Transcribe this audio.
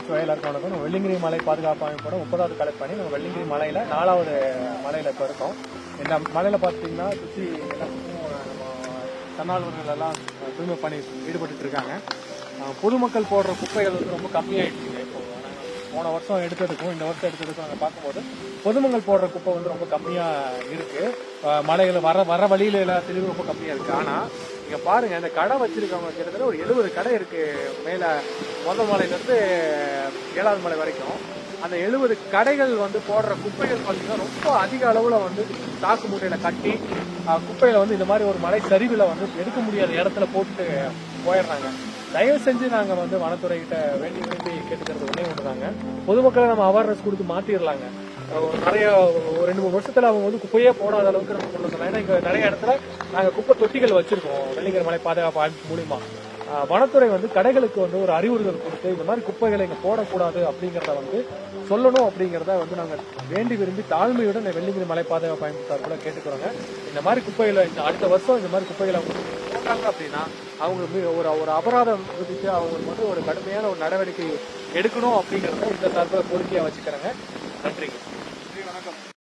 நமச்சிவாய எல்லாருக்கும் வணக்கம். நம்ம வெள்ளிங்கிரி மலை பாதுகாப்பு அமைப்போட 30வது கலைப்பணி நம்ம வெள்ளிங்கிரி மலையில 4வது மலையில இப்போ இருக்கோம். இந்த மலையில பார்த்தீங்கன்னா சுற்றி எல்லாம் நம்ம தன்னார்வலர்கள் எல்லாம் தூய்மை பணி ஈடுபட்டு இருக்காங்க. பொதுமக்கள் போடுற குப்பைகள் வந்து ரொம்ப கம்மியாயிடுச்சுங்க. இப்போ போன வருஷம் எடுத்ததுக்கும் இந்த வருஷம் எடுத்ததுக்கும் நாங்கள் பார்க்கும்போது பொதுமக்கள் போடுற குப்பை வந்து ரொம்ப கம்மியா இருக்கு. மலைகள் வர வழியில எல்லாத்திலையும் ரொம்ப கம்மியா இருக்கு. ஆனா இங்க பாருங்க, இந்த கடை வச்சிருக்கவங்க கிட்டத்தட்ட ஒரு 70 கடை இருக்கு. மேல முதல் மலையில இருந்து 7வது மலை வரைக்கும் அந்த 70 கடைகள் வந்து போடுற குப்பைகள் பார்த்தீங்கன்னா ரொம்ப அதிக அளவுல வந்து சாக்கு மூட்டையில கட்டி குப்பையில வந்து இந்த மாதிரி ஒரு மலை சரிவுல வந்து எடுக்க முடியாத இடத்துல போட்டு போயிடுறாங்க. தயவு செஞ்சு நாங்க வந்து வனத்துறை கிட்ட வேண்டி கேட்டுக்கிறது ஒன்னே ஒண்ணுதாங்க, பொதுமக்களை நம்ம அவேர்னஸ் கொடுத்து மாத்திரலாங்க. நிறைய ஒரு 2-3 வருஷத்துல அவங்க வந்து குப்பையே போடாத அளவுக்கு நம்ம கொண்டு வரலாம். ஏன்னா இங்க நிறைய இடத்துல நாங்க குப்பை தொட்டிகள் வச்சிருக்கோம். வெள்ளிங்கிரி மலை பாதுகாப்பு அமைப்பு மூலியமா வனத்துறை வந்து கடைகளுக்கு வந்து ஒரு அறிவுறுத்தல் கொடுத்து இந்த மாதிரி குப்பைகளை இங்க போடக்கூடாது அப்படிங்கறத வந்து சொல்லணும் அப்படிங்கறத வந்து நாங்க வேண்டி விரும்பி தாழ்மையுடன் வெள்ளிங்கிரி மலை பாதுகாப்பு அமைப்பு சார்பில் கேட்டுக்கிறோங்க. இந்த மாதிரி குப்பைகளை அடுத்த வருஷம் இந்த மாதிரி குப்பைகளை போட்டாங்க அப்படின்னா அவங்க ஒரு அபராதம் விதித்து அவங்களுக்கு வந்து ஒரு கடுமையான ஒரு நடவடிக்கை எடுக்கணும் அப்படிங்கறத இந்த சார்பில் கோரிக்கையா வச்சுக்கிறேங்க. நன்றிங்க.